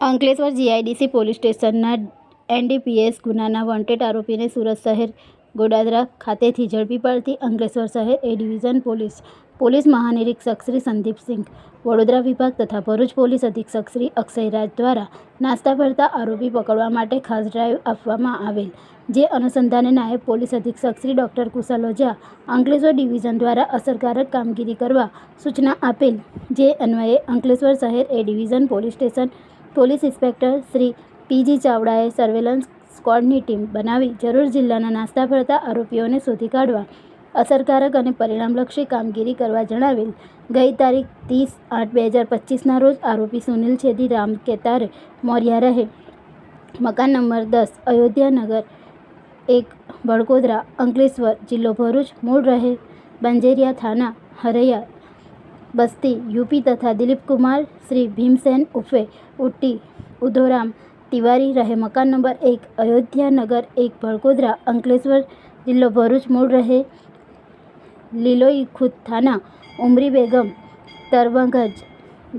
Ankleshwar GIDC police સ્ટેશનના NDPS ગુનાના wanted આરોપીને સુરત શહેર ગોડાદરા ખાતેથી ઝડપી પાડતી અંકલેશ્વર શહેર એ ડિવિઝન પોલીસ મહાનિરીક્ષક શ્રી સંદીપસિંહ, વડોદરા વિભાગ તથા ભરૂચ પોલીસ અધિક્ષક શ્રી અક્ષયરાજ દ્વારા નાસ્તા ફરતા આરોપી પકડવા માટે ખાસ ડ્રાઈવ આપવામાં આવેલ, જે અનુસંધાને નાયબ પોલીસ અધિક્ષક શ્રી ડોક્ટર કુશલ ઓઝા, અંકલેશ્વર ડિવિઝન દ્વારા અસરકારક કામગીરી કરવા સૂચના આપેલ, જે અન્વયે અંકલેશ્વર શહેર A division police station police inspector Shri PG ચાવડાએ સર્વેલન્સ સ્ક્વોડની ટીમ બનાવી જરૂર જિલ્લાના નાસ્તા ફરતા આરોપીઓને શોધી કાઢવા અસરકારક અને પરિણામલક્ષી કામગીરી કરવા જણાવેલ. ગઈ તારીખ 30/8/2025ના રોજ આરોપી સુનિલ છેદી રામ કેતારે મોરિયા રહે મકાન નંબર 10 અયોધ્યા નગર 1 ભડકોદરા અંકલેશ્વર જિલ્લો ભરૂચ મૂળ રહે બંજેરિયા થાના હરૈયા બસ્તી યુપી તથા દિલીપકુમાર શ્રી ભીમસેન ઉર્ફે ઉટ્ટી ઉધોરામ તિવારી રહે મકાન નંબર 1 અયોધ્યા નગર 1 ભડકોદરા અંકલેશ્વર જિલ્લો ભરૂચ મૂળ રહે લીલોઈ ખુદ થાના ઉમરી બેગમ તરબંગજ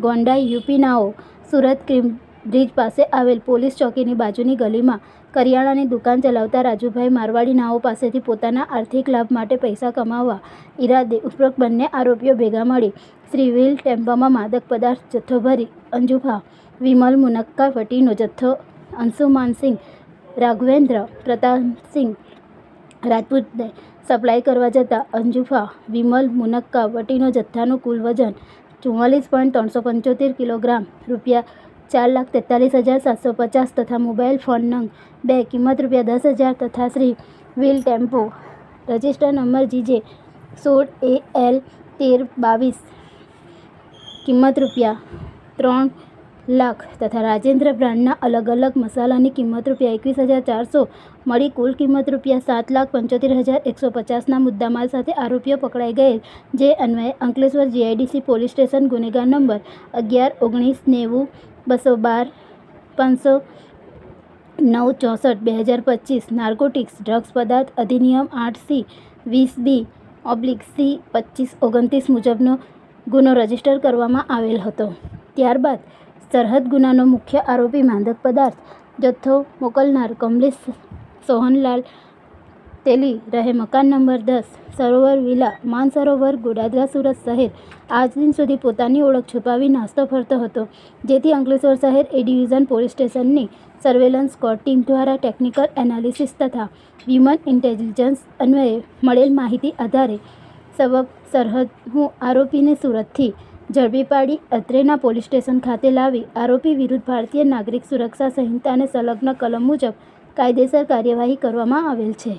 ગોંડાઈ યુપી નાઓ સુરત ક્રીમ બ્રિજ પાસે આવેલ પોલીસ ચોકીની બાજુની ગલીમાં કરિયાણાની દુકાન ચલાવતા રાજુભાઈ મારવાડી નાઓ પાસેથી પોતાના આર્થિક લાભ માટે પૈસા કમાવવા ઈરાદે ઉપરોક્ત બંને આરોપીઓ ભેગા મળી શ્રી વ્હીલ ટેમ્પોમાં માદક પદાર્થ જથ્થો ભરી અંજુફા વિમલ મુનક્કા વટીનો જથ્થો અંશુમાનસિંહ રાઘવેન્દ્ર પ્રતાપસિંહ રાજપૂતને સપ્લાય કરવા જતાં અંજુફા વિમલ મુનક્કા વટીનો જથ્થાનું કુલ વજન 44.375 કિલોગ્રામ રૂપિયા 4,43,750 તથા મોબાઈલ ફોન નંગ 2 કિંમત રૂપિયા 10,000 તથા Shri wheel tempo register number GJ 16AL 1322 કિંમત રૂપિયા 3 લાખ તથા રાજેન્દ્ર બ્રાન્ડના અલગ અલગ મસાલાની કિંમત રૂપિયા 21,400 મળી કુલ કિંમત રૂપિયા 7,75,150ના મુદ્દામાલ સાથે આરોપીઓ પકડાઈ ગયેલ, જે અન્વયે અંકલેશ્વર જીઆઈડીસી પોલીસ સ્ટેશન ગુનેગાર નંબર 11-19-90-509-64/2025 નાર્કોટિક્સ ડ્રગ્સ પદાર્થ અધિનિયમ 8C 20B/C 2529 મુજબનો ગુનો રજીસ્ટર કરવામાં આવેલ હતો. ત્યારબાદ સરહદ ગુનાનો મુખ્ય આરોપી માદક પદાર્થ જથ્થો મોકલનાર કમલેશ સોહનલાલ તેલી રહે મકાન નંબર 10 સરોવર વિલા માનસરોવર ગોડાદરા સુરત શહેર આજ દિન સુધી પોતાની ઓળખ છુપાવી નાસ્તો ફરતો હતો, જેથી અંકલેશ્વર શહેર એ ડિવિઝન પોલીસ સ્ટેશનની સર્વેલન્સ સ્ક્વોડ ટીમ દ્વારા ટેકનિકલ એનાલિસિસ તથા હ્યુમન ઇન્ટેલિજન્સ અન્વયે મળેલ માહિતી આધારે સબબ સરહદ આરોપીને સુરતથી ઝડપી પાડી અત્રેના પોલીસ સ્ટેશન ખાતે લાવી આરોપી વિરુદ્ધ ભારતીય નાગરિક સુરક્ષા સંહિતાને સંલગ્ન કલમ મુજબ કાયદેસર કાર્યવાહી કરવામાં આવેલ છે.